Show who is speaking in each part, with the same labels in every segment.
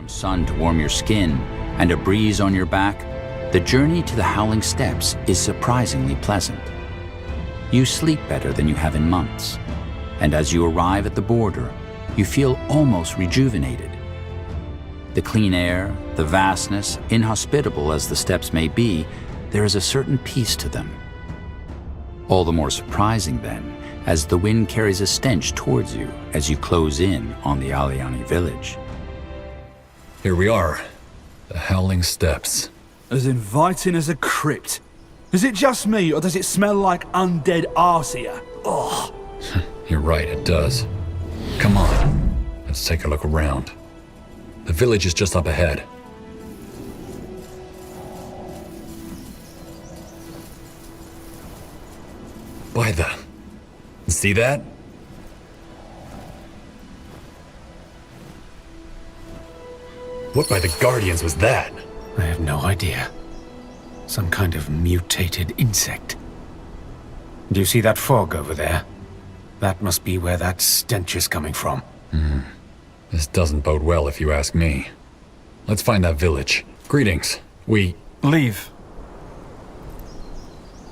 Speaker 1: From sun to warm your skin and a breeze on your back, the journey to the Howling Steppes is surprisingly pleasant. You sleep better than you have in months, and as you arrive at the border, you feel almost rejuvenated. The clean air, the vastness, inhospitable as the steppes may be, there is a certain peace to them. All the more surprising then, as the wind carries a stench towards you as you close in on the Aliani village.
Speaker 2: Here we are, the Howling Steppes.
Speaker 3: As inviting as a crypt. Is it just me, or does it smell like undead arse here? Ugh.
Speaker 2: You're right, it does. Come on, let's take a look around. The village is just up ahead. By the... See that? What by the Guardians was that?
Speaker 4: I have no idea. Some kind of mutated insect. Do you see that fog over there? That must be where that stench is coming from.
Speaker 2: This doesn't bode well if you ask me. Let's find that village. Greetings.
Speaker 5: Leave.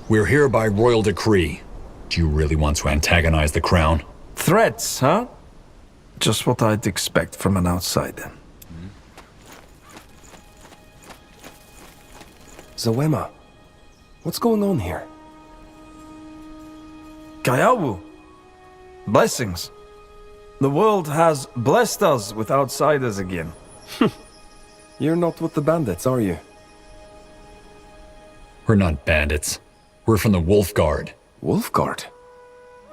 Speaker 2: We're here by royal decree. Do you really want to antagonize the crown?
Speaker 5: Threats, huh? Just what I'd expect from an outsider.
Speaker 6: Zoema, what's going on here?
Speaker 5: Kayawu. Blessings. The world has blessed us with outsiders again.
Speaker 6: You're not with the bandits, are you?
Speaker 2: We're not bandits. We're from the Wolf Guard.
Speaker 6: Wolfguard?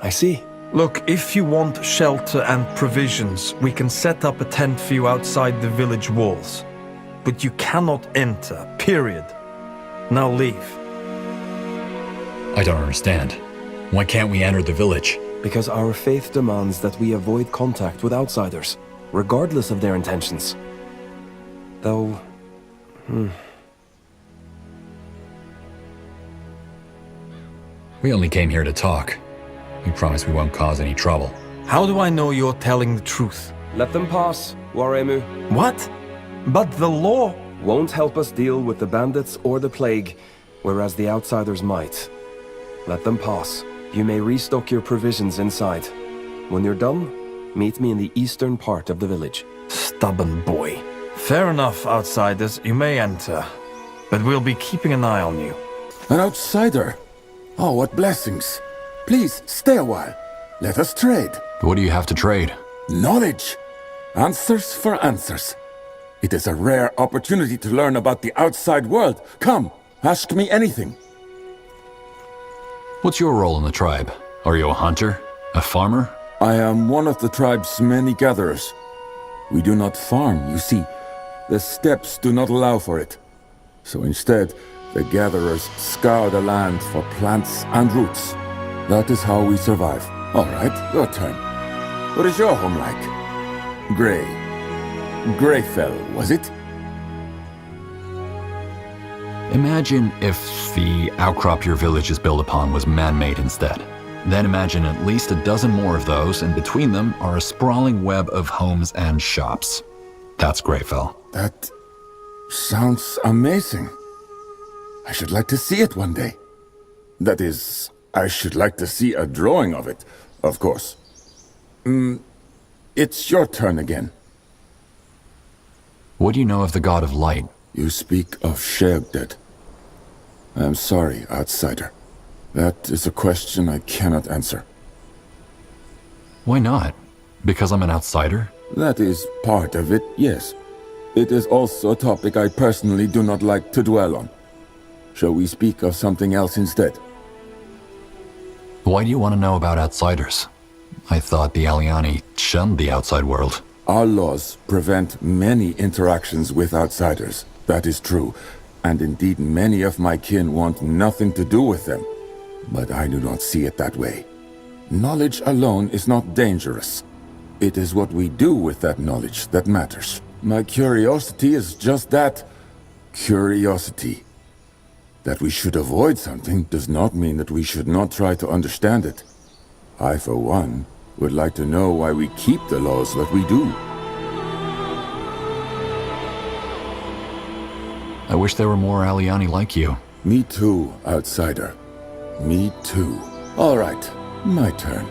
Speaker 6: I see.
Speaker 5: Look, if you want shelter and provisions, we can set up a tent for you outside the village walls. But you cannot enter, period. Now leave.
Speaker 2: I don't understand. Why can't we enter the village?
Speaker 6: Because our faith demands that we avoid contact with outsiders, regardless of their intentions. Though...
Speaker 2: We only came here to talk. We promise we won't cause any trouble.
Speaker 5: How do I know you're telling the truth?
Speaker 6: Let them pass, Waremu.
Speaker 5: What? But the law...
Speaker 6: Won't help us deal with the bandits or the plague, whereas the outsiders might. Let them pass. You may restock your provisions inside. When you're done, meet me in the eastern part of the village.
Speaker 5: Stubborn boy. Fair enough, outsiders. You may enter. But we'll be keeping an eye on you.
Speaker 7: An outsider? Oh, what blessings. Please, stay a while. Let us trade.
Speaker 2: What do you have to trade?
Speaker 7: Knowledge. Answers for answers. It is a rare opportunity to learn about the outside world. Come, ask me anything.
Speaker 2: What's your role in the tribe? Are you a hunter? A farmer?
Speaker 7: I am one of the tribe's many gatherers. We do not farm, you see. The steppes do not allow for it. So instead, the gatherers scour the land for plants and roots. That is how we survive. All right, your turn. What is your home like? Greyfell, was it?
Speaker 2: Imagine if the outcrop your village is built upon was man-made instead. Then imagine at least a dozen more of those, and between them are a sprawling web of homes and shops. That's Greyfell.
Speaker 7: That sounds amazing. I should like to see it one day. That is, I should like to see a drawing of it, of course. It's your turn again.
Speaker 2: What do you know of the God of Light?
Speaker 7: You speak of Sheogded. I am sorry, outsider. That is a question I cannot answer.
Speaker 2: Why not? Because I'm an outsider?
Speaker 7: That is part of it, yes. It is also a topic I personally do not like to dwell on. Shall we speak of something else instead?
Speaker 2: Why do you want to know about outsiders? I thought the Aliani shunned the outside world.
Speaker 7: Our laws prevent many interactions with outsiders. That is true. And indeed many of my kin want nothing to do with them. But I do not see it that way. Knowledge alone is not dangerous. It is what we do with that knowledge that matters. My curiosity is just that. Curiosity. That we should avoid something does not mean that we should not try to understand it. I, for one, would like to know why we keep the laws that we do.
Speaker 2: I wish there were more Aliani like you.
Speaker 7: Me too, outsider. Me too. All right, my turn.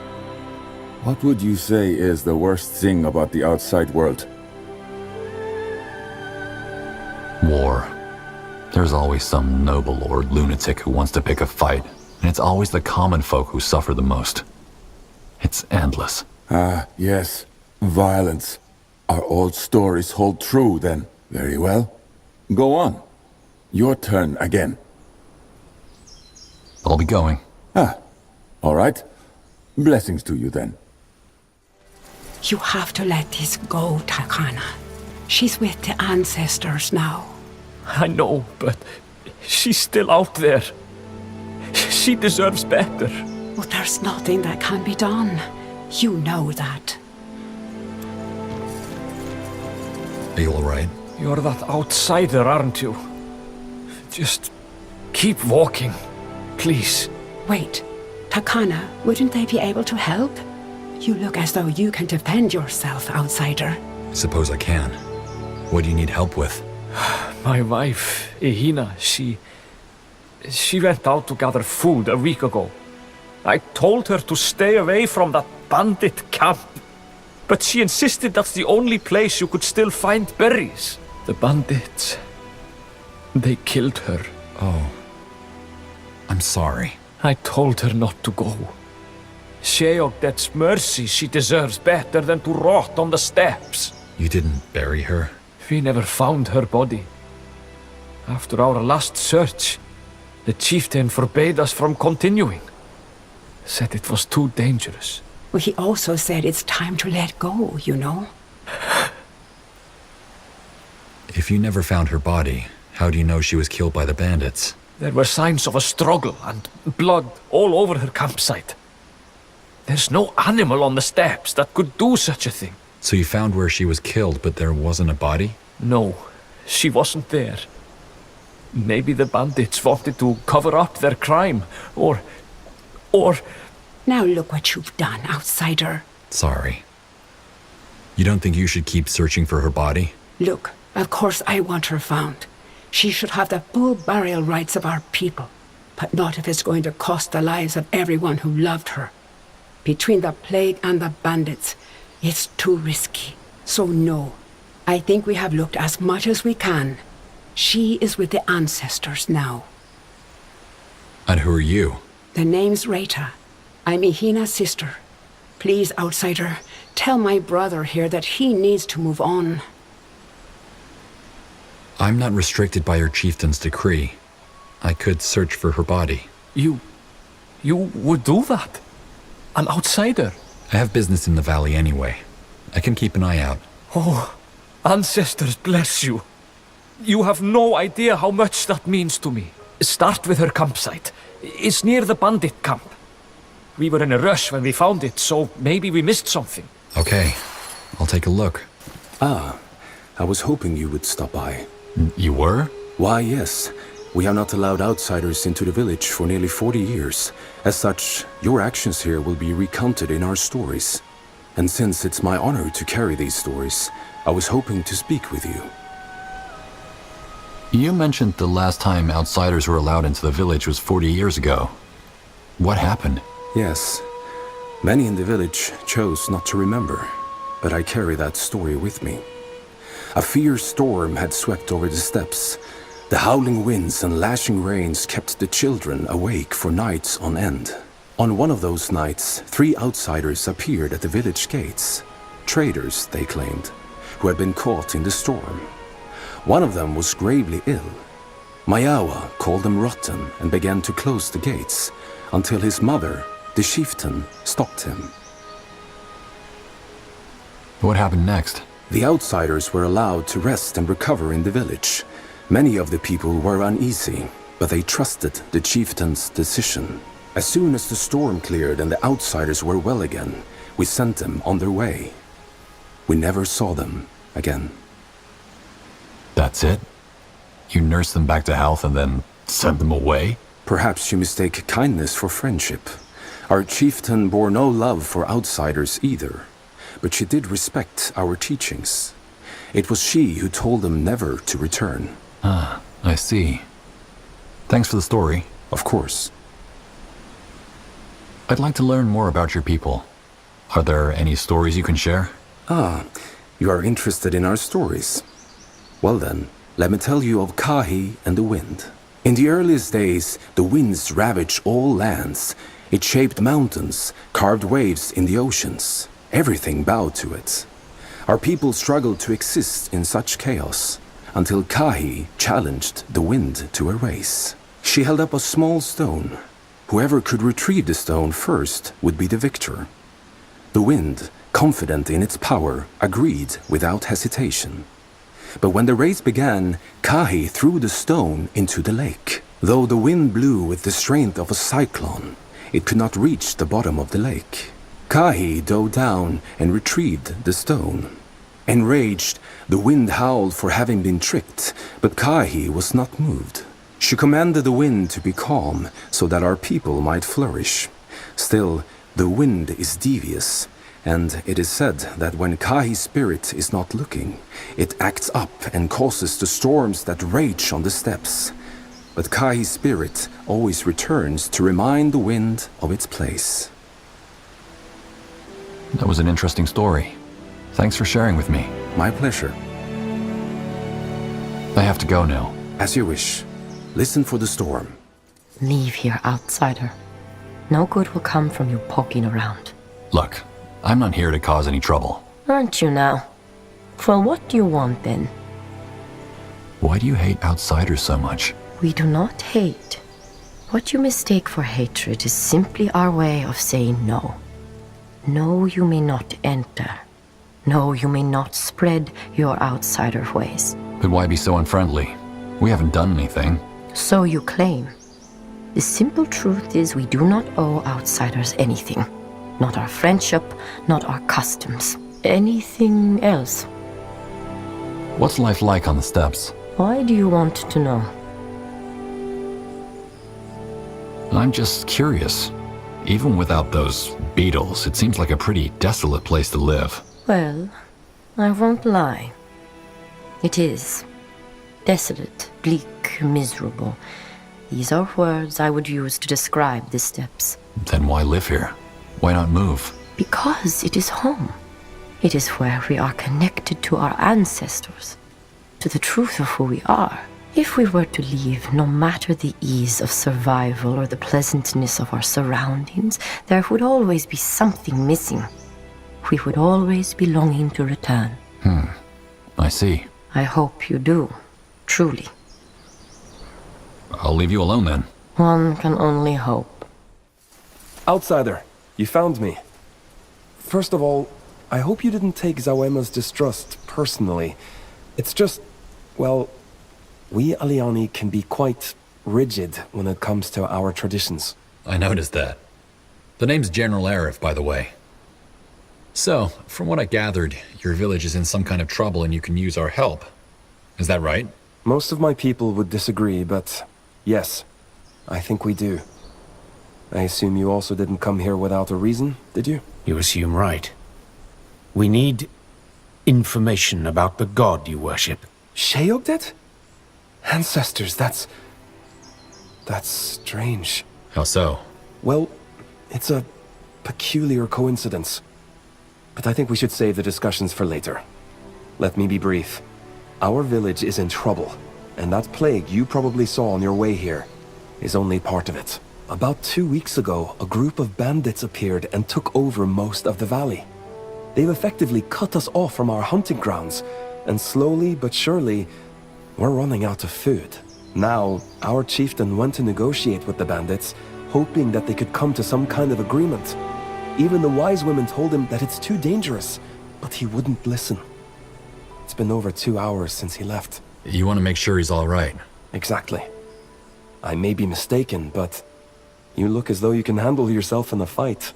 Speaker 7: What would you say is the worst thing about the outside world?
Speaker 2: War. There's always some noble or lunatic who wants to pick a fight, and it's always the common folk who suffer the most. It's endless.
Speaker 7: Ah, yes. Violence. Our old stories hold true, then. Very well. Go on. Your turn again.
Speaker 2: I'll be going.
Speaker 7: Ah, all right. Blessings to you, then.
Speaker 8: You have to let this go, Takana. She's with the ancestors now.
Speaker 9: I know, but she's still out there. She deserves better.
Speaker 8: But there's nothing that can be done. You know that.
Speaker 2: Are you alright?
Speaker 9: You're that outsider, aren't you? Just keep walking, please.
Speaker 8: Wait, Takana, wouldn't they be able to help? You look as though you can defend yourself, outsider.
Speaker 2: I suppose I can. What do you need help with?
Speaker 9: My wife, Ehina, she went out to gather food a week ago. I told her to stay away from that bandit camp. But she insisted that's the only place you could still find berries. The bandits, they killed her.
Speaker 2: Oh. I'm sorry.
Speaker 9: I told her not to go. Sheog gets mercy. She deserves better than to rot on the steppes.
Speaker 2: You didn't bury her?
Speaker 9: We never found her body. After our last search, the chieftain forbade us from continuing. Said it was too dangerous.
Speaker 8: Well, he also said it's time to let go, you know?
Speaker 2: If you never found her body, how do you know she was killed by the bandits?
Speaker 9: There were signs of a struggle and blood all over her campsite. There's no animal on the steppes that could do such a thing.
Speaker 2: So you found where she was killed, but there wasn't a body?
Speaker 9: No, she wasn't there. Maybe the bandits wanted to cover up their crime, or...
Speaker 8: Now look what you've done, outsider.
Speaker 2: Sorry. You don't think you should keep searching for her body?
Speaker 8: Look, of course I want her found. She should have the full burial rights of our people, but not if it's going to cost the lives of everyone who loved her. Between the plague and the bandits, it's too risky. So no, I think we have looked as much as we can. She is with the ancestors now.
Speaker 2: And who are you?
Speaker 8: The name's Rita. I'm Ehina's sister. Please, outsider, tell my brother here that he needs to move on.
Speaker 2: I'm not restricted by your chieftain's decree. I could search for her body.
Speaker 9: You would do that? An outsider?
Speaker 2: I have business in the valley anyway. I can keep an eye out.
Speaker 9: Oh, ancestors bless you. You have no idea how much that means to me. Start with her campsite. It's near the bandit camp. We were in a rush when we found it, so maybe we missed something.
Speaker 2: Okay, I'll take a look.
Speaker 6: Ah, I was hoping you would stop by.
Speaker 2: You were?
Speaker 6: Why, yes. We have not allowed outsiders into the village for nearly 40 years. As such, your actions here will be recounted in our stories. And since it's my honor to carry these stories, I was hoping to speak with you.
Speaker 2: You mentioned the last time outsiders were allowed into the village was 40 years ago. What happened?
Speaker 6: Yes. Many in the village chose not to remember, but I carry that story with me. A fierce storm had swept over the steppes. The howling winds and lashing rains kept the children awake for nights on end. On one of those nights, 3 outsiders appeared at the village gates. Traders, they claimed, who had been caught in the storm. One of them was gravely ill. Mayawa called them rotten and began to close the gates, until his mother, the chieftain, stopped him.
Speaker 2: What happened next?
Speaker 6: The outsiders were allowed to rest and recover in the village. Many of the people were uneasy, but they trusted the chieftain's decision. As soon as the storm cleared and the outsiders were well again, we sent them on their way. We never saw them again.
Speaker 2: That's it? You nursed them back to health and then sent them away?
Speaker 6: Perhaps you mistake kindness for friendship. Our chieftain bore no love for outsiders either, but she did respect our teachings. It was she who told them never to return.
Speaker 2: I I see. Thanks for the story.
Speaker 6: Of course.
Speaker 2: I'd like to learn more about your people. Are there any stories you can share?
Speaker 6: Ah, you are interested in our stories. Well then, let me tell you of Kahi and the wind. In the earliest days, the winds ravaged all lands. It shaped mountains, carved waves in the oceans. Everything bowed to it. Our people struggled to exist in such chaos, until Kahi challenged the wind to a race. She held up a small stone. Whoever could retrieve the stone first would be the victor. The wind, confident in its power, agreed without hesitation. But when the race began, Kahi threw the stone into the lake. Though the wind blew with the strength of a cyclone, it could not reach the bottom of the lake. Kahi dove down and retrieved the stone. Enraged, the wind howled for having been tricked, but Kahi was not moved. She commanded the wind to be calm so that our people might flourish. Still, the wind is devious, and it is said that when Kahi's spirit is not looking, it acts up and causes the storms that rage on the steppes. But Kahi's spirit always returns to remind the wind of its place.
Speaker 2: That was an interesting story. Thanks for sharing with me.
Speaker 6: My pleasure.
Speaker 2: I have to go now.
Speaker 6: As you wish. Listen for the storm.
Speaker 10: Leave here, outsider. No good will come from you poking around.
Speaker 2: Look, I'm not here to cause any trouble.
Speaker 10: Aren't you now? Well, what do you want then?
Speaker 2: Why do you hate outsiders so much?
Speaker 10: We do not hate. What you mistake for hatred is simply our way of saying no. No, you may not enter. No, you may not spread your outsider ways.
Speaker 2: But why be so unfriendly? We haven't done anything.
Speaker 10: So you claim. The simple truth is we do not owe outsiders anything. Not our friendship, not our customs. Anything else.
Speaker 2: What's life like on the steppes?
Speaker 10: Why do you want to know?
Speaker 2: I'm just curious. Even without those beetles, it seems like a pretty desolate place to live.
Speaker 10: Well, I won't lie. It is. Desolate, bleak, miserable. These are words I would use to describe the steppes.
Speaker 2: Then why live here? Why not move?
Speaker 10: Because it is home. It is where we are connected to our ancestors, to the truth of who we are. If we were to leave, no matter the ease of survival or the pleasantness of our surroundings, there would always be something missing. We would always be longing to return.
Speaker 2: I see.
Speaker 10: I hope you do, truly.
Speaker 2: I'll leave you alone then.
Speaker 10: One can only hope.
Speaker 6: Outsider, you found me. First of all, I hope you didn't take Zawema's distrust personally. It's just, well, we Aliani can be quite rigid when it comes to our traditions.
Speaker 2: I noticed that. The name's General Arif, by the way. So, from what I gathered, your village is in some kind of trouble and you can use our help. Is that right?
Speaker 6: Most of my people would disagree, but yes, I think we do. I assume you also didn't come here without a reason, did you?
Speaker 4: You assume right. We need information about the god you worship.
Speaker 6: Sheogdet? Ancestors, that's strange.
Speaker 2: How so?
Speaker 6: Well, it's a peculiar coincidence. But I think we should save the discussions for later. Let me be brief. Our village is in trouble, and that plague you probably saw on your way here is only part of it. About 2 weeks ago, a group of bandits appeared and took over most of the valley. They've effectively cut us off from our hunting grounds, and slowly but surely, we're running out of food. Now, our chieftain went to negotiate with the bandits, hoping that they could come to some kind of agreement. Even the wise women told him that it's too dangerous, but he wouldn't listen. It's been over 2 hours since he left.
Speaker 2: You want to make sure he's all right.
Speaker 6: Exactly. I may be mistaken, but you look as though you can handle yourself in a fight.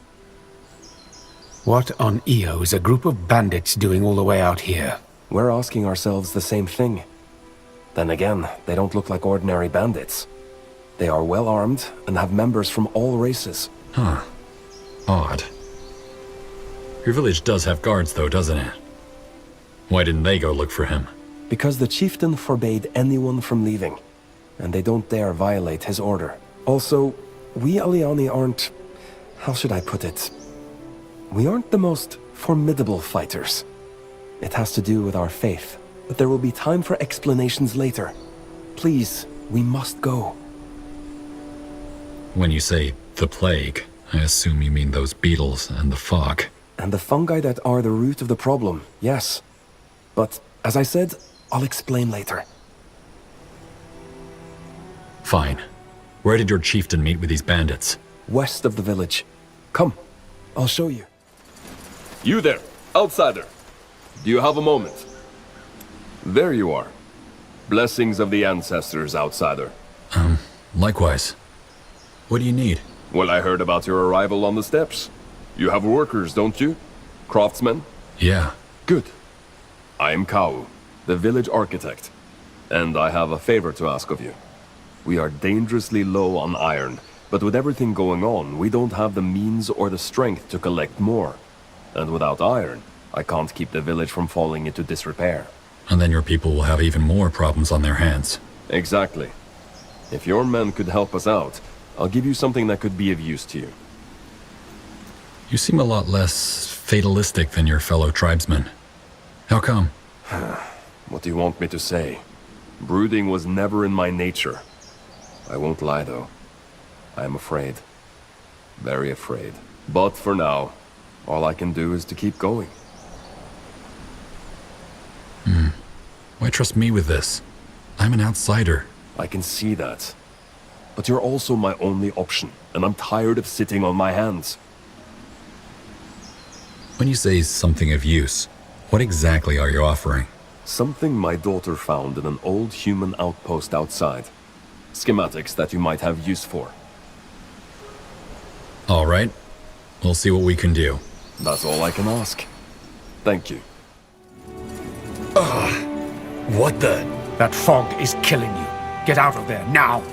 Speaker 4: What on Io is a group of bandits doing all the way out here?
Speaker 6: We're asking ourselves the same thing. Then again, they don't look like ordinary bandits. They are well armed and have members from all races.
Speaker 2: Huh. Odd. Your village does have guards though, doesn't it? Why didn't they go look for him?
Speaker 6: Because the chieftain forbade anyone from leaving. and they don't dare violate his order. Also, we Aliani aren't... how should I put it? We aren't the most formidable fighters. It has to do with our faith, but there will be time for explanations later. Please, we must go.
Speaker 2: When you say the plague, I assume you mean those beetles and the fog.
Speaker 6: And the fungi that are the root of the problem, yes. But, as I said, I'll explain later.
Speaker 2: Fine. Where did your chieftain meet with these bandits?
Speaker 6: West of the village. Come, I'll show you.
Speaker 11: You there, outsider. Do you have a moment? There you are. Blessings of the ancestors, outsider.
Speaker 2: Likewise. What do you need?
Speaker 11: Well, I heard about your arrival on the steppes. You have workers, don't you? Craftsmen?
Speaker 2: Yeah.
Speaker 11: Good. I am Kau, the village architect. And I have a favor to ask of you. We are dangerously low on iron, but with everything going on, we don't have the means or the strength to collect more. And without iron, I can't keep the village from falling into disrepair.
Speaker 2: And then your people will have even more problems on their hands.
Speaker 11: Exactly. If your men could help us out, I'll give you something that could be of use to you.
Speaker 2: You seem a lot less fatalistic than your fellow tribesmen. How come?
Speaker 11: What do you want me to say? Brooding was never in my nature. I won't lie, though. I am afraid. Very afraid. But for now, all I can do is to keep going.
Speaker 2: Why trust me with this? I'm an outsider.
Speaker 11: I can see that. But you're also my only option, and I'm tired of sitting on my hands.
Speaker 2: When you say something of use, what exactly are you offering?
Speaker 11: Something my daughter found in an old human outpost outside. Schematics that you might have use for.
Speaker 2: All right. We'll see what we can do.
Speaker 11: That's all I can ask. Thank you.
Speaker 4: What the? That fog is killing you. Get out of there, now!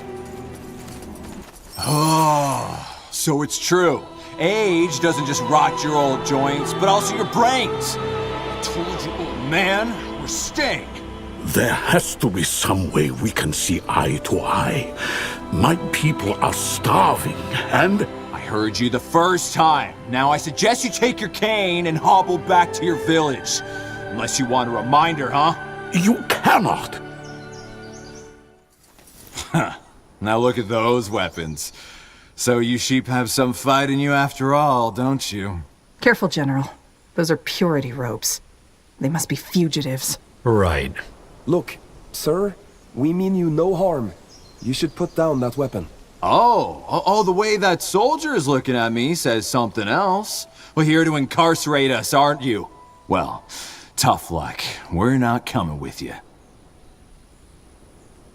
Speaker 12: Oh, so it's true. Age doesn't just rot your old joints, but also your brains. I told you, old man, we're staying.
Speaker 13: There has to be some way we can see eye to eye. My people are starving, and...
Speaker 12: I heard you the first time. Now I suggest you take your cane and hobble back to your village. Unless you want a reminder, huh?
Speaker 13: You cannot!
Speaker 12: Now look at those weapons. So you sheep have some fight in you after all, don't you?
Speaker 14: Careful, General. Those are purity robes. They must be fugitives.
Speaker 2: Right.
Speaker 6: Look, sir, we mean you no harm. You should put down that weapon.
Speaker 12: Oh, the way that soldier is looking at me says something else. Well, here to incarcerate us, aren't you? Well, tough luck. We're not coming with you.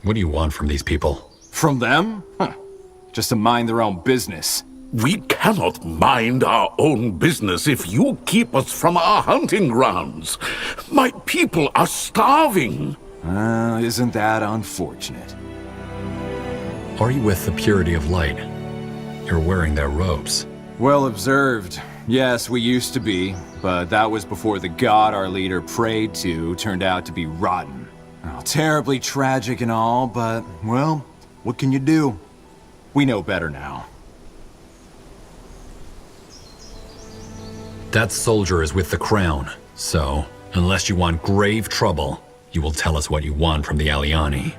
Speaker 2: What do you want from these people?
Speaker 12: From them? Huh. Just to mind their own business.
Speaker 13: We cannot mind our own business if you keep us from our hunting grounds. My people are starving.
Speaker 12: Isn't that unfortunate?
Speaker 2: Are you with the Purity of Light? You're wearing their robes.
Speaker 12: Well observed. Yes, we used to be, but that was before the god our leader prayed to turned out to be rotten. Oh, terribly tragic and all, but, well, what can you do? We know better now.
Speaker 2: That soldier is with the crown, so unless you want grave trouble, you will tell us what you want from the Aliani.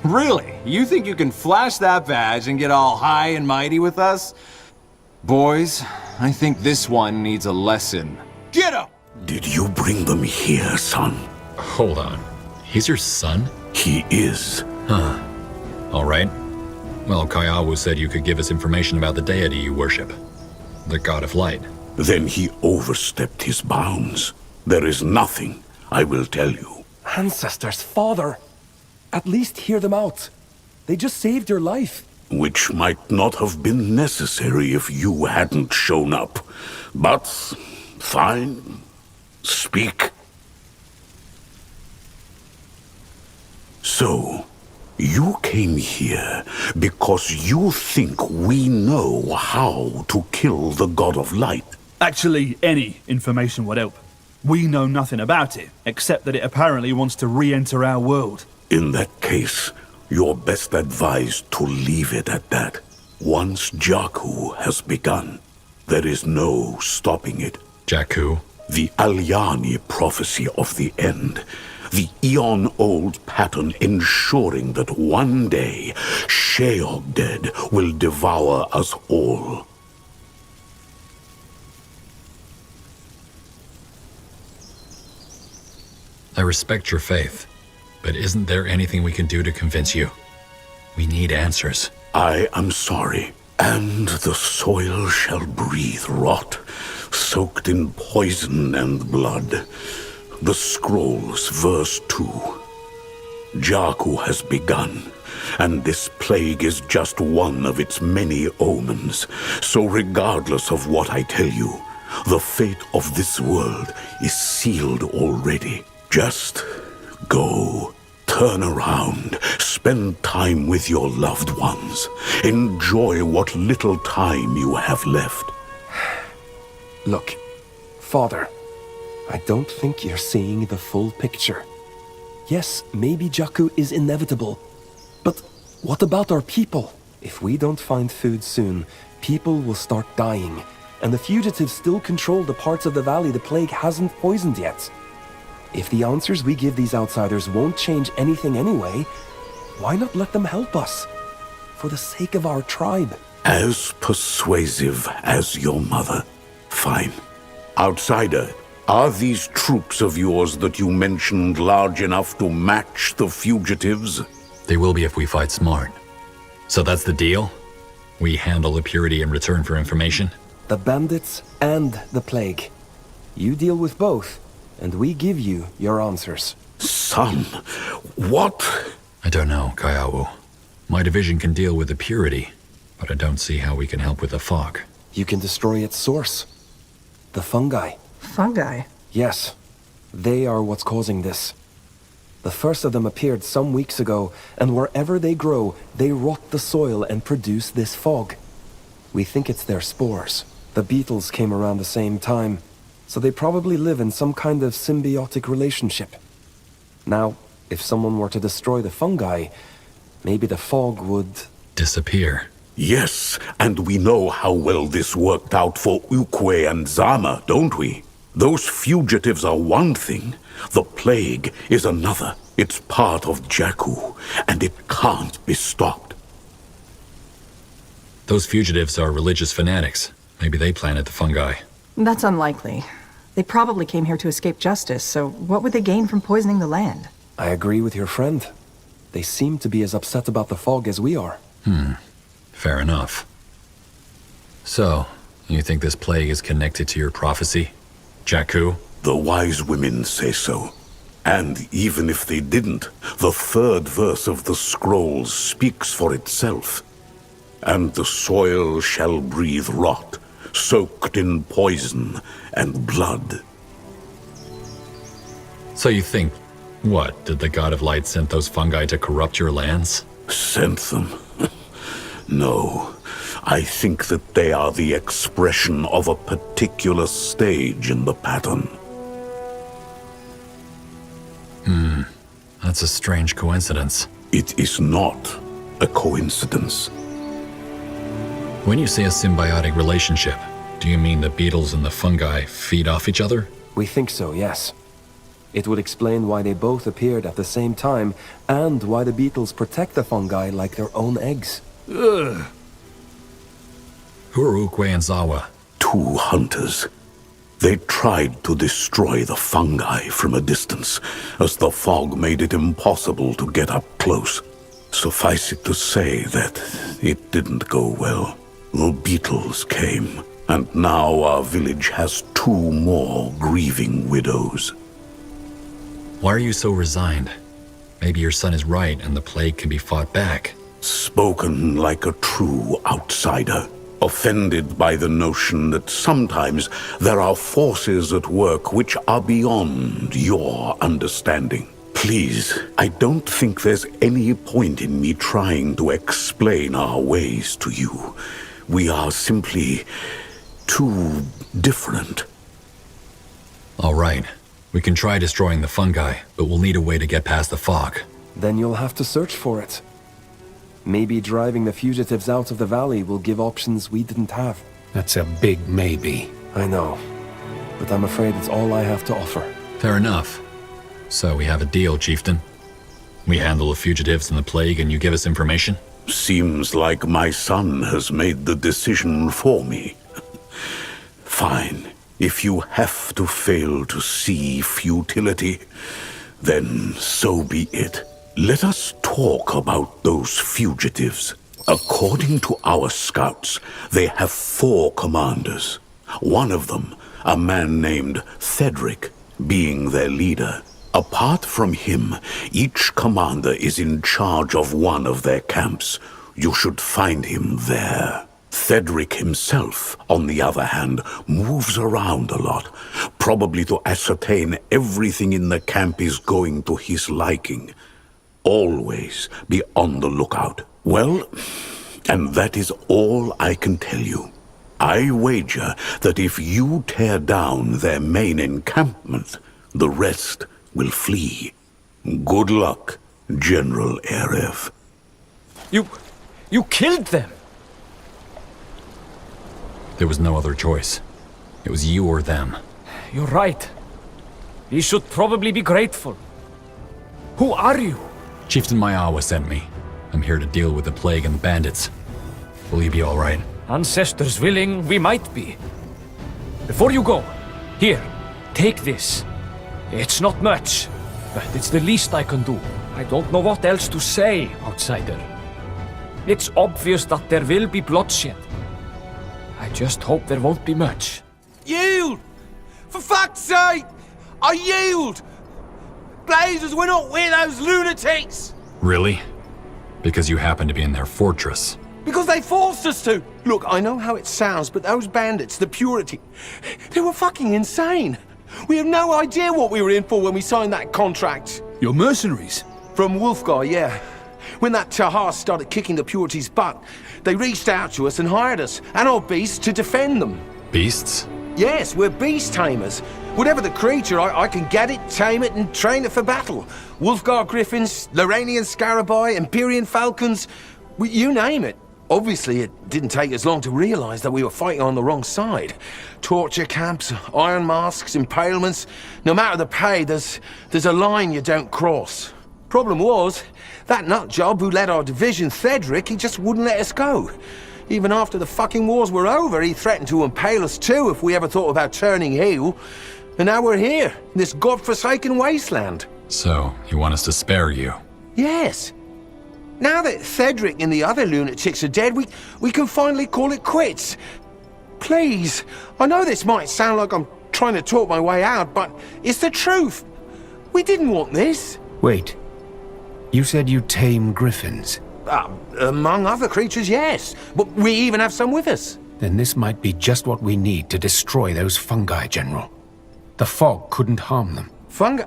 Speaker 12: Really? You think you can flash that badge and get all high and mighty with us? Boys, I think this one needs a lesson. Get him!
Speaker 13: Did you bring them here, son?
Speaker 2: Hold on. He's your son?
Speaker 13: He is.
Speaker 2: Huh. All right. Well, Kaiawu said you could give us information about the deity you worship. The God of Light.
Speaker 13: Then he overstepped his bounds. There is nothing, I will tell you.
Speaker 6: Ancestors, father! At least hear them out. They just saved your life.
Speaker 13: Which might not have been necessary if you hadn't shown up. But, fine. Speak. So, you came here because you think we know how to kill the God of Light.
Speaker 3: Actually, any information would help. We know nothing about it, except that it apparently wants to re-enter our world.
Speaker 13: In that case, You're best advised to leave it at that. Once Jakku has begun, there is no stopping it.
Speaker 2: Jakku?
Speaker 13: The Alyani prophecy of the end. The eon-old pattern ensuring that one day Sheol-Dead will devour us all.
Speaker 2: I respect your faith, but isn't there anything we can do to convince you? We need answers.
Speaker 13: I am sorry, and the soil shall breathe rot, soaked in poison and blood. The Scrolls, verse 2. Jakku has begun, and this plague is just one of its many omens. So regardless of what I tell you, the fate of this world is sealed already. Just go, turn around, spend time with your loved ones. Enjoy what little time you have left.
Speaker 6: Look, Father, I don't think you're seeing the full picture. Yes, maybe Jakku is inevitable, but what about our people? If we don't find food soon, people will start dying, and the fugitives still control the parts of the valley the plague hasn't poisoned yet. If the answers we give these outsiders won't change anything anyway, why not let them help us? For the sake of our tribe.
Speaker 13: As persuasive as your mother. Fine. Outsider, are these troops of yours that you mentioned large enough to match the fugitives?
Speaker 2: They will be if we fight smart. So that's the deal? We handle the purity in return for information?
Speaker 6: The bandits and the plague. You deal with both, and we give you your answers.
Speaker 13: Son, what?
Speaker 2: I don't know, Kaiawu. My division can deal with the purity, but I don't see how we can help with the fog.
Speaker 6: You can destroy its source. The fungi.
Speaker 14: Fungi?
Speaker 6: Yes. They are what's causing this. The first of them appeared some weeks ago, and wherever they grow, they rot the soil and produce this fog. We think it's their spores. The beetles came around the same time, so they probably live in some kind of symbiotic relationship. Now, if someone were to destroy the fungi, maybe the fog would...
Speaker 2: disappear.
Speaker 13: Yes, and we know how well this worked out for Ukwe and Zama, don't we? Those fugitives are one thing, the plague is another. It's part of Jakku, and it can't be stopped.
Speaker 2: Those fugitives are religious fanatics. Maybe they planted the fungi.
Speaker 14: That's unlikely. They probably came here to escape justice, so what would they gain from poisoning the land?
Speaker 6: I agree with your friend. They seem to be as upset about the fog as we are.
Speaker 2: Fair enough. So, you think this plague is connected to your prophecy? Jakku?
Speaker 13: The wise women say so. And even if they didn't, the third verse of the scrolls speaks for itself. And the soil shall breathe rot, soaked in poison and blood.
Speaker 2: So you think, what, did the God of Light send those fungi to corrupt your lands?
Speaker 13: Sent them? No. I think that they are the expression of a particular stage in the pattern.
Speaker 2: That's a strange coincidence.
Speaker 13: It is not a coincidence.
Speaker 2: When you say a symbiotic relationship, do you mean the beetles and the fungi feed off each other?
Speaker 6: We think so, yes. It would explain why they both appeared at the same time, and why the beetles protect the fungi like their own eggs.
Speaker 13: Ugh.
Speaker 2: Who are Ukwe and Zawa?
Speaker 13: 2 hunters. They tried to destroy the fungi from a distance, as the fog made it impossible to get up close. Suffice it to say that it didn't go well. The beetles came, and now our village has 2 more grieving widows.
Speaker 2: Why are you so resigned? Maybe your son is right and the plague can be fought back.
Speaker 13: Spoken like a true outsider. Offended by the notion that sometimes there are forces at work which are beyond your understanding. Please, I don't think there's any point in me trying to explain our ways to you. We are simply too different.
Speaker 2: All right. We can try destroying the fungi, but we'll need a way to get past the fog.
Speaker 6: Then you'll have to search for it. Maybe driving the fugitives out of the valley will give options we didn't have.
Speaker 4: That's a big maybe.
Speaker 6: I know, but I'm afraid it's all I have to offer.
Speaker 2: Fair enough. So we have a deal, Chieftain. We handle the fugitives and the plague and you give us information?
Speaker 13: Seems like my son has made the decision for me. Fine. If you have to fail to see futility, then so be it. Let us talk about those fugitives. According to our scouts, they have 4 commanders. One of them, a man named Cedric, being their leader. Apart from him, each commander is in charge of one of their camps. You should find him there. Cedric himself, on the other hand, moves around a lot, probably to ascertain everything in the camp is going to his liking. Always be on the lookout. Well, and that is all I can tell you. I wager that if you tear down their main encampment, the rest will flee. Good luck, General Erev.
Speaker 9: You killed them!
Speaker 2: There was no other choice. It was you or them.
Speaker 9: You're right. You should probably be grateful. Who are you?
Speaker 2: Chieftain Mayawa sent me. I'm here to deal with the plague and bandits. Will you be all right?
Speaker 9: Ancestors willing, we might be. Before you go, here, take this. It's not much, but it's the least I can do. I don't know what else to say, outsider. It's obvious that there will be bloodshed. I just hope there won't be much.
Speaker 15: Yield! For fuck's sake! I yield! Blazers, we're not with those lunatics!
Speaker 2: Really? Because you happen to be in their fortress.
Speaker 15: Because they forced us to! Look, I know how it sounds, but those bandits, the Purity, they were fucking insane! We have no idea what we were in for when we signed that contract.
Speaker 3: You're mercenaries?
Speaker 15: From Wolfgar, yeah. When that Tahar started kicking the Purity's butt, they reached out to us and hired us, and our beasts, to defend them.
Speaker 2: Beasts?
Speaker 15: Yes, we're beast tamers. Whatever the creature, I can get it, tame it, and train it for battle. Wolfgar griffins, Loranian scarabai, Empyrean falcons, you name it. Obviously, it didn't take us long to realize that we were fighting on the wrong side. Torture camps, iron masks, impalements. No matter the pay, there's a line you don't cross. Problem was, that nutjob who led our division, Cedric, he just wouldn't let us go. Even after the fucking wars were over, he threatened to impale us too if we ever thought about turning heel. And now we're here, in this godforsaken wasteland.
Speaker 2: So, you want us to spare you?
Speaker 15: Yes. Now that Cedric and the other lunatics are dead, we can finally call it quits. Please, I know this might sound like I'm trying to talk my way out, but it's the truth. We didn't want this.
Speaker 4: Wait. You said you tame griffins?
Speaker 15: Among other creatures, yes. But we even have some with us.
Speaker 4: Then this might be just what we need to destroy those fungi, General. The fog couldn't harm them.
Speaker 15: Fungi?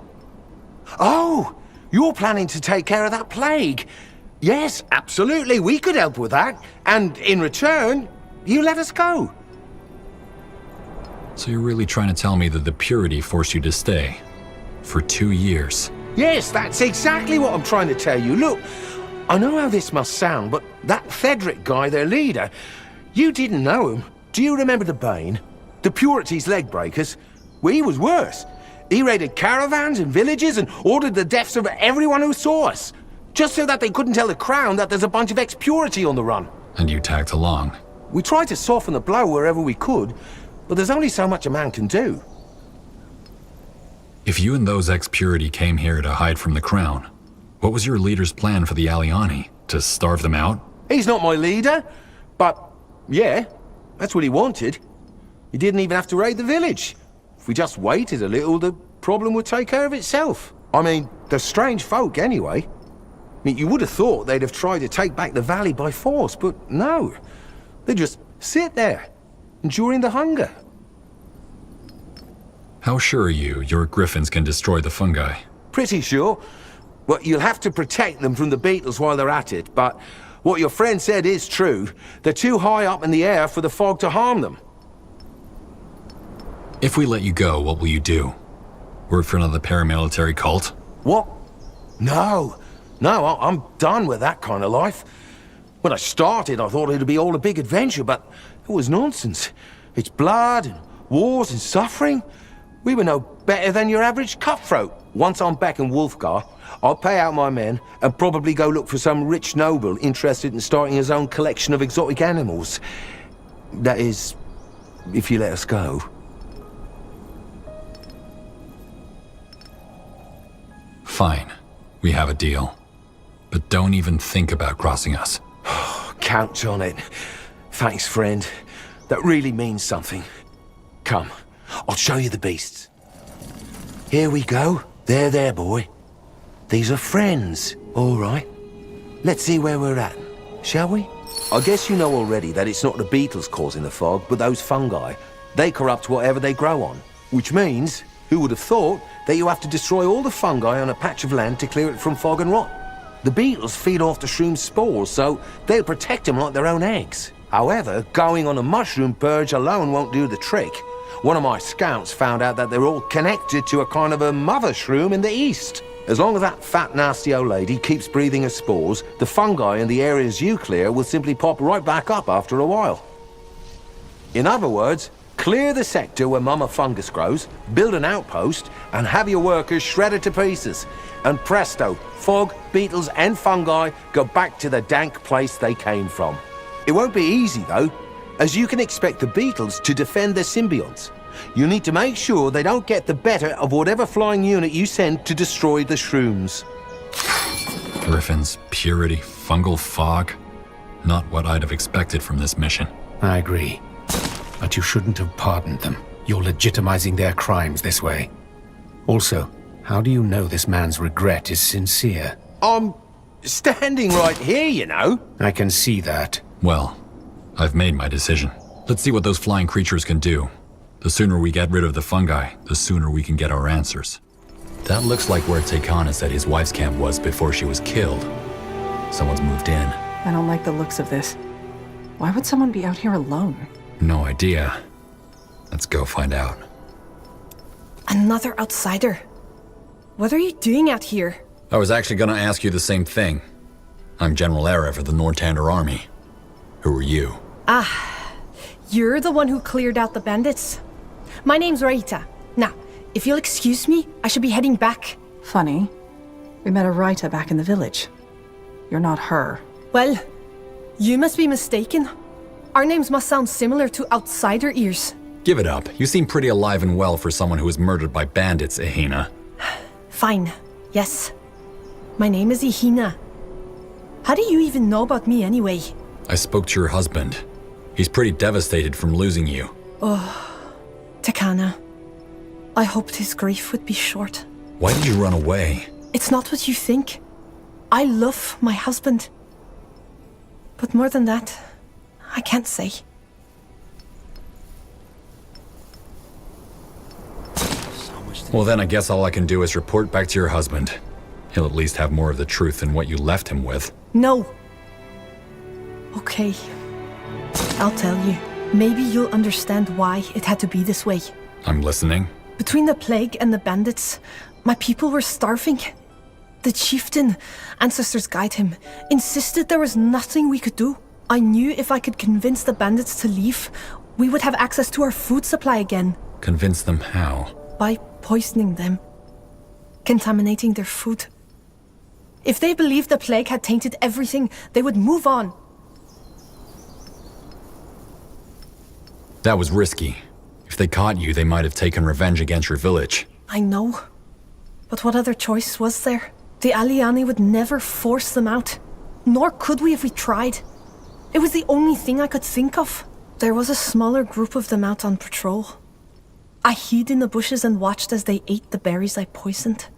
Speaker 15: Oh, you're planning to take care of that plague. Yes, absolutely, we could help with that. And in return, you let us go.
Speaker 2: So you're really trying to tell me that the Purity forced you to stay? For 2 years?
Speaker 15: Yes, that's exactly what I'm trying to tell you. Look, I know how this must sound, but that Cedric guy, their leader, you didn't know him. Do you remember the Bane? The Purity's leg breakers? Well, he was worse. He raided caravans and villages and ordered the deaths of everyone who saw us. Just so that they couldn't tell the Crown that there's a bunch of ex-Purity on the run.
Speaker 2: And you tagged along?
Speaker 15: We tried to soften the blow wherever we could, but there's only so much a man can do.
Speaker 2: If you and those ex-Purity came here to hide from the Crown, what was your leader's plan for the Aliani? To starve them out?
Speaker 15: He's not my leader, but yeah, that's what he wanted. He didn't even have to raid the village. If we just waited a little, the problem would take care of itself. I mean, they're strange folk anyway. I mean, you would have thought they'd have tried to take back the valley by force, but no. They just sit there, enduring the hunger.
Speaker 2: How sure are you your griffins can destroy the fungi?
Speaker 15: Pretty sure. Well, you'll have to protect them from the beetles while they're at it, but what your friend said is true. They're too high up in the air for the fog to harm them.
Speaker 2: If we let you go, what will you do? Work for another paramilitary cult?
Speaker 15: What? No. No, I'm done with that kind of life. When I started, I thought it'd be all a big adventure, but it was nonsense. It's blood and wars and suffering. We were no better than your average cutthroat. Once I'm back in Wolfgar, I'll pay out my men and probably go look for some rich noble interested in starting his own collection of exotic animals. That is, if you let us go.
Speaker 2: Fine. We have a deal. But don't even think about crossing us.
Speaker 15: Count on it. Thanks, friend. That really means something. Come, I'll show you the beasts. Here we go. There, boy. These are friends, all right. Let's see where we're at, shall we? I guess you know already that it's not the beetles causing the fog, but those fungi. They corrupt whatever they grow on. Which means, who would have thought, that you have to destroy all the fungi on a patch of land to clear it from fog and rot. The beetles feed off the shroom's spores, so they'll protect them like their own eggs. However, going on a mushroom purge alone won't do the trick. One of my scouts found out that they're all connected to a kind of a mother shroom in the east. As long as that fat, nasty old lady keeps breathing her spores, the fungi in the areas you clear will simply pop right back up after a while. In other words, clear the sector where Mama Fungus grows, build an outpost, and have your workers shredded to pieces. And presto, fog, beetles, and fungi go back to the dank place they came from. It won't be easy, though, as you can expect the beetles to defend their symbionts. You need to make sure they don't get the better of whatever flying unit you send to destroy the shrooms.
Speaker 2: Griffins, purity, fungal fog. Not what I'd have expected from this mission.
Speaker 4: I agree. But you shouldn't have pardoned them. You're legitimizing their crimes this way. Also, how do you know this man's regret is sincere?
Speaker 15: I'm standing right here, you know.
Speaker 4: I can see that.
Speaker 2: Well, I've made my decision. Let's see what those flying creatures can do. The sooner we get rid of the fungi, the sooner we can get our answers. That looks like where Tekana said his wife's camp was before she was killed. Someone's moved in.
Speaker 14: I don't like the looks of this. Why would someone be out here alone?
Speaker 2: No idea. Let's go find out.
Speaker 16: Another outsider. What are you doing out here?
Speaker 2: I was actually gonna ask you the same thing. I'm General Erev of the Nortander Army. Who are you?
Speaker 16: Ah, you're the one who cleared out the bandits. My name's Raita. Now, if you'll excuse me, I should be heading back.
Speaker 14: Funny. We met a Raita back in the village. You're not her.
Speaker 16: Well, you must be mistaken. Our names must sound similar to outsider ears.
Speaker 2: Give it up. You seem pretty alive and well for someone who was murdered by bandits, Ehina.
Speaker 16: Fine. Yes. My name is Ehina. How do you even know about me anyway?
Speaker 2: I spoke to your husband. He's pretty devastated from losing you.
Speaker 16: Oh, Tekana. I hoped his grief would be short.
Speaker 2: Why did you run away?
Speaker 16: It's not what you think. I love my husband. But more than that, I can't say.
Speaker 2: Well then I guess all I can do is report back to your husband. He'll at least have more of the truth than what you left him with.
Speaker 16: No. Okay. I'll tell you. Maybe you'll understand why it had to be this way.
Speaker 2: I'm listening.
Speaker 16: Between the plague and the bandits, my people were starving. The chieftain, ancestors guide him, insisted there was nothing we could do. I knew if I could convince the bandits to leave, we would have access to our food supply again.
Speaker 2: Convince them how?
Speaker 16: By poisoning them. Contaminating their food. If they believed the plague had tainted everything, they would move on.
Speaker 2: That was risky. If they caught you, they might have taken revenge against your village.
Speaker 16: I know. But what other choice was there? The Aliani would never force them out. Nor could we if we tried. It was the only thing I could think of. There was a smaller group of them out on patrol. I hid in the bushes and watched as they ate the berries I poisoned.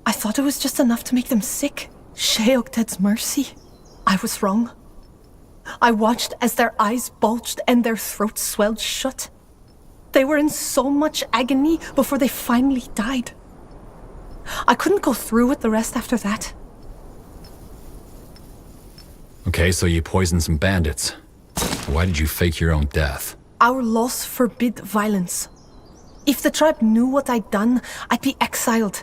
Speaker 16: I thought it was just enough to make them sick. Sheokted's mercy. I was wrong. I watched as their eyes bulged and their throats swelled shut. They were in so much agony before they finally died. I couldn't go through with the rest after that.
Speaker 2: Okay, so you poisoned some bandits. Why did you fake your own death?
Speaker 16: Our laws forbid violence. If the tribe knew what I'd done, I'd be exiled.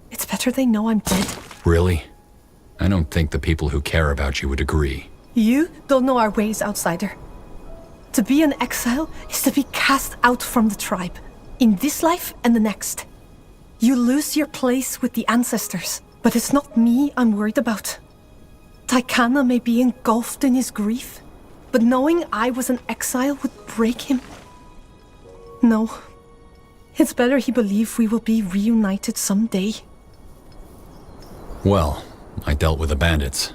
Speaker 16: It's better they know I'm dead.
Speaker 2: Really? I don't think the people who care about you would agree.
Speaker 16: You don't know our ways, outsider. To be an exile is to be cast out from the tribe, in this life and the next. You lose your place with the ancestors, but it's not me I'm worried about. Tycana may be engulfed in his grief, but knowing I was an exile would break him. No. It's better he believe we will be reunited someday.
Speaker 2: Well, I dealt with the bandits.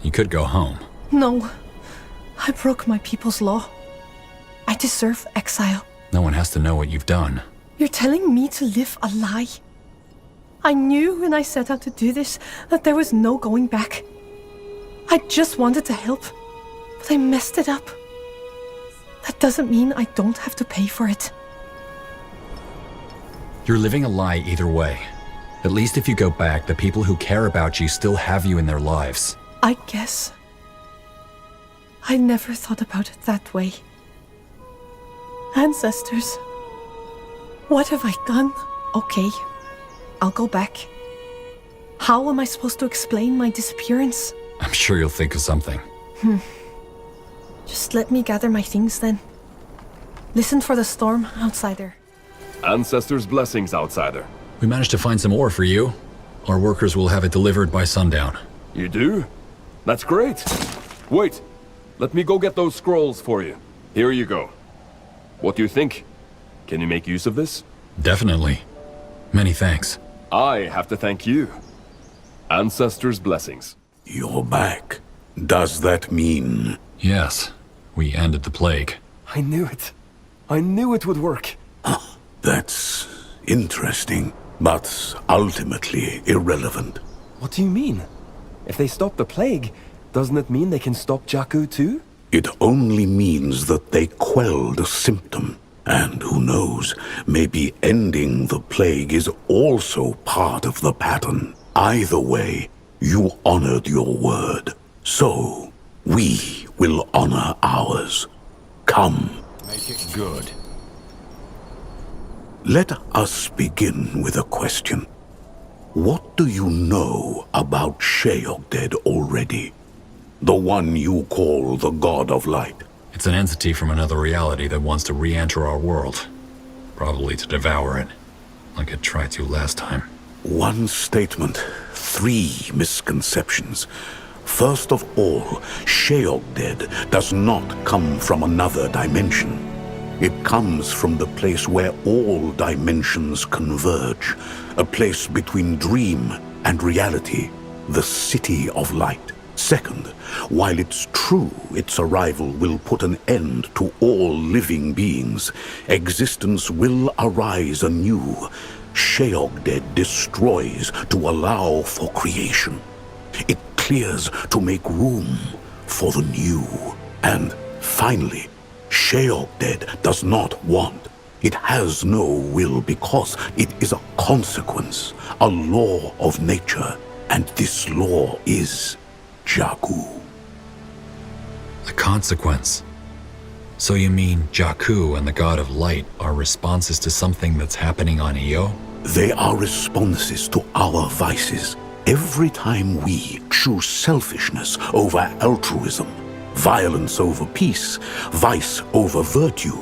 Speaker 2: You could go home.
Speaker 16: No. I broke my people's law. I deserve exile.
Speaker 2: No one has to know what you've done.
Speaker 16: You're telling me to live a lie? I knew when I set out to do this that there was no going back. I just wanted to help, but I messed it up. That doesn't mean I don't have to pay for it.
Speaker 2: You're living a lie either way. At least if you go back, the people who care about you still have you in their lives.
Speaker 16: I guess. I never thought about it that way. Ancestors. What have I done? Okay, I'll go back. How am I supposed to explain my disappearance?
Speaker 2: I'm sure you'll think of something.
Speaker 16: Just let me gather my things then. Listen for the storm, outsider.
Speaker 11: Ancestors' blessings, outsider.
Speaker 2: We managed to find some ore for you. Our workers will have it delivered by sundown.
Speaker 11: You do? That's great. Wait, let me go get those scrolls for you. Here you go. What do you think? Can you make use of this?
Speaker 2: Definitely. Many thanks.
Speaker 11: I have to thank you. Ancestors' blessings.
Speaker 13: You're back. Does that mean...
Speaker 2: Yes, we ended the plague.
Speaker 6: I knew it. I knew it would work.
Speaker 13: That's interesting, but ultimately irrelevant.
Speaker 6: What do you mean? If they stop the plague, doesn't it mean they can stop Jakku too?
Speaker 13: It only means that they quelled a symptom. And who knows, maybe ending the plague is also part of the pattern. Either way, you honored your word. So, we will honor ours. Come.
Speaker 4: Make it good.
Speaker 13: Let us begin with a question. What do you know about Sheogded already? The one you call the God of Light?
Speaker 2: It's an entity from another reality that wants to re-enter our world. Probably to devour it, like it tried to last time.
Speaker 13: One statement, 3 misconceptions. First of all, Sheogded does not come from another dimension. It comes from the place where all dimensions converge, a place between dream and reality, the City of Light. Second, while it's true its arrival will put an end to all living beings, existence will arise anew. Sheogded destroys to allow for creation. It clears to make room for the new. And finally, Sheogded does not want. It has no will because it is a consequence, a law of nature, and this law is Jakku.
Speaker 2: A consequence? So you mean Jakku and the God of Light are responses to something that's happening on Io?
Speaker 13: They are responses to our vices. Every time we choose selfishness over altruism, violence over peace, vice over virtue,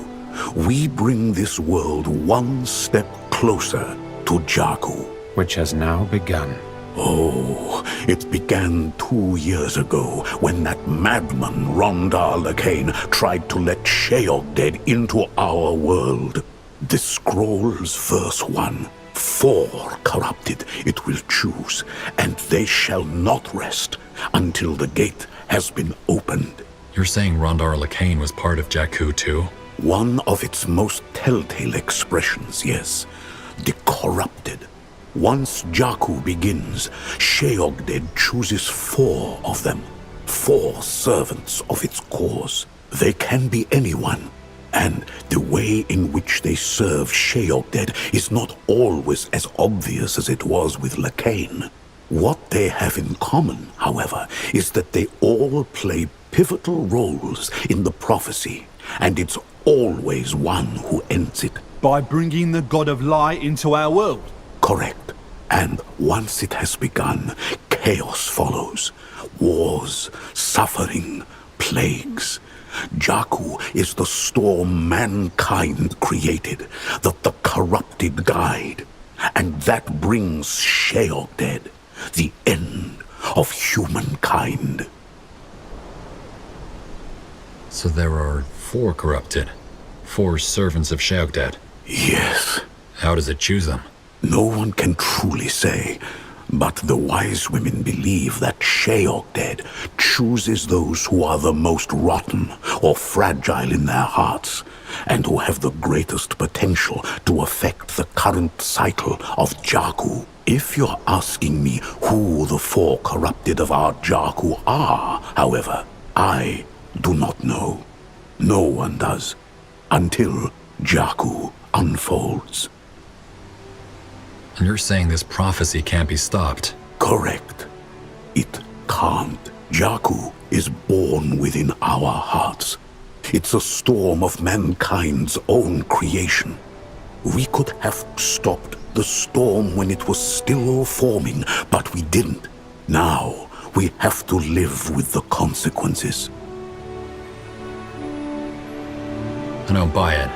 Speaker 13: we bring this world one step closer to Jakku.
Speaker 4: Which has now begun.
Speaker 13: Oh, it began 2 years ago when that madman Rondar Lacane tried to let Sheogded into our world. The Scrolls, verse 1. 4 corrupted it will choose, and they shall not rest until the gate has been opened.
Speaker 2: You're saying Rondar Lacane was part of Jakku too?
Speaker 13: One of its most telltale expressions, yes. The corrupted. Once Jakku begins, Sheogded chooses 4 of them. 4 servants of its cause. They can be anyone. And the way in which they serve Sheogded is not always as obvious as it was with Lacane. What they have in common, however, is that they all play pivotal roles in the prophecy, and it's always one who ends it.
Speaker 3: By bringing the God of Light into our world?
Speaker 13: Correct. And once it has begun, chaos follows. Wars, suffering, plagues. Jakku is the storm mankind created, the corrupted guide. And that brings Sheogdead, the end of humankind.
Speaker 2: So there are 4 corrupted. 4 servants of Sheogdead.
Speaker 13: Yes.
Speaker 2: How does it choose them?
Speaker 13: No one can truly say, but the wise women believe that Sheogdead chooses those who are the most rotten or fragile in their hearts, and who have the greatest potential to affect the current cycle of Jakku. If you're asking me who the 4 corrupted of our Jakku are, however, I do not know. No one does, until Jakku unfolds.
Speaker 2: And you're saying this prophecy can't be stopped?
Speaker 13: Correct. It can't. Jakku is born within our hearts. It's a storm of mankind's own creation. We could have stopped the storm when it was still forming, but we didn't. Now, we have to live with the consequences.
Speaker 2: I don't buy it.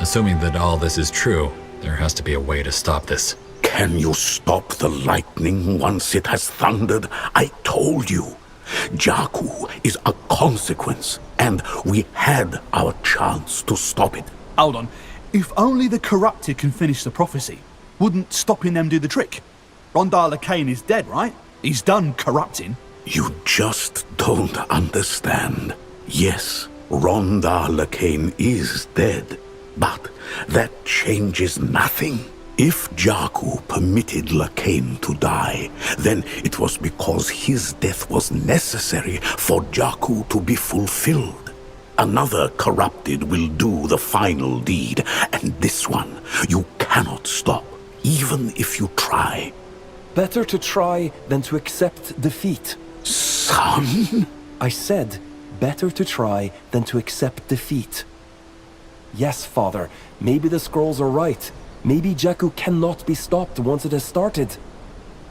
Speaker 2: Assuming that all this is true, there has to be a way to stop this.
Speaker 13: Can you stop the lightning once it has thundered? I told you. Jakku is a consequence, and we had our chance to stop it.
Speaker 3: Hold on. If only the corrupted can finish the prophecy, wouldn't stopping them do the trick? Rondar Lacane is dead, right? He's done corrupting.
Speaker 13: You just don't understand. Yes, Rondar Lacane is dead, but that changes nothing. If Jakku permitted Lacane to die, then it was because his death was necessary for Jakku to be fulfilled. Another corrupted will do the final deed, and this one you cannot stop, even if you try.
Speaker 6: Better to try than to accept defeat.
Speaker 13: Son?
Speaker 6: I said, better to try than to accept defeat. Yes, Father, maybe the scrolls are right. Maybe Jakku cannot be stopped once it has started.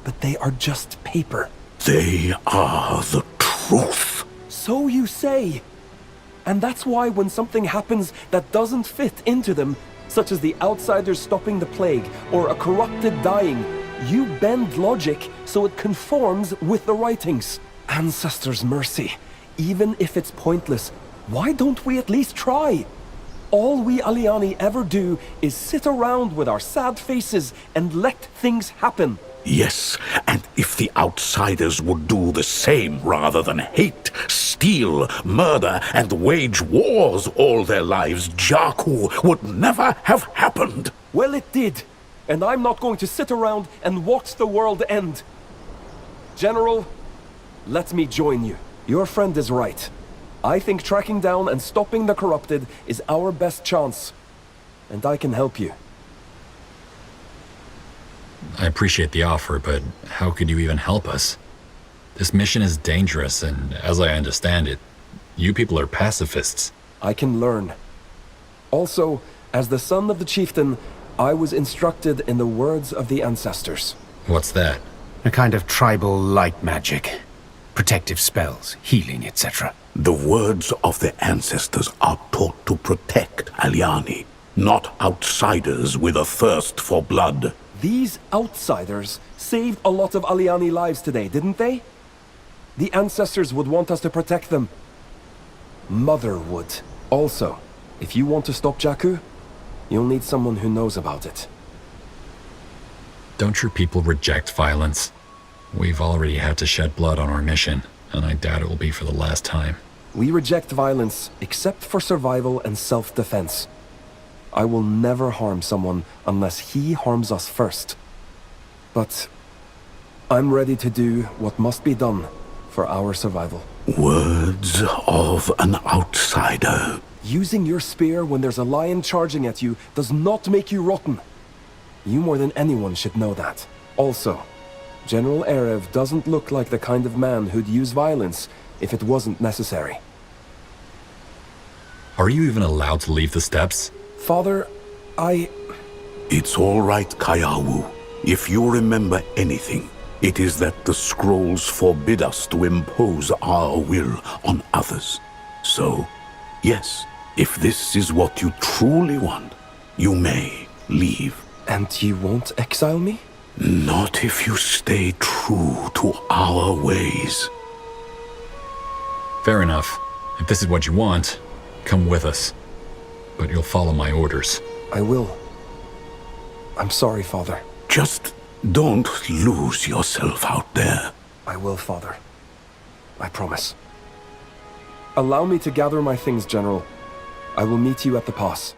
Speaker 6: But they are just paper.
Speaker 13: They are the truth.
Speaker 6: So you say. And that's why when something happens that doesn't fit into them, such as the outsiders stopping the plague or a corrupted dying, you bend logic so it conforms with the writings. Ancestors' mercy. Even if it's pointless, why don't we at least try? All we Aliani ever do is sit around with our sad faces and let things happen.
Speaker 13: Yes, and if the outsiders would do the same rather than hate, steal, murder, and wage wars all their lives, Jakku would never have happened.
Speaker 6: Well, it did. And I'm not going to sit around and watch the world end. General, let me join you. Your friend is right. I think tracking down and stopping the corrupted is our best chance. And I can help you.
Speaker 2: I appreciate the offer, but how could you even help us? This mission is dangerous, and as I understand it, you people are pacifists.
Speaker 6: I can learn. Also, as the son of the chieftain, I was instructed in the words of the ancestors.
Speaker 2: What's that?
Speaker 4: A kind of tribal light magic. Protective spells, healing, etc.
Speaker 13: The words of the ancestors are taught to protect Aliani, not outsiders with a thirst for blood.
Speaker 6: These outsiders saved a lot of Aliani lives today, didn't they? The ancestors would want us to protect them. Mother would. Also, if you want to stop Jakku, you'll need someone who knows about it.
Speaker 2: Don't your people reject violence? We've already had to shed blood on our mission, and I doubt it will be for the last time.
Speaker 6: We reject violence, except for survival and self-defense. I will never harm someone unless he harms us first. But I'm ready to do what must be done for our survival.
Speaker 13: Words of an outsider.
Speaker 6: Using your spear when there's a lion charging at you does not make you rotten. You more than anyone should know that. Also, General Erev doesn't look like the kind of man who'd use violence if it wasn't necessary.
Speaker 2: Are you even allowed to leave the steppes?
Speaker 6: Father,
Speaker 13: It's all right, Kayawu. If you remember anything, it is that the scrolls forbid us to impose our will on others. So, yes, if this is what you truly want, you may leave.
Speaker 6: And you won't exile me?
Speaker 13: Not if you stay true to our ways.
Speaker 2: Fair enough. If this is what you want, come with us. But you'll follow my orders.
Speaker 6: I will. I'm sorry, Father.
Speaker 13: Just don't lose yourself out there.
Speaker 6: I will, Father. I promise. Allow me to gather my things, General. I will meet you at the pass.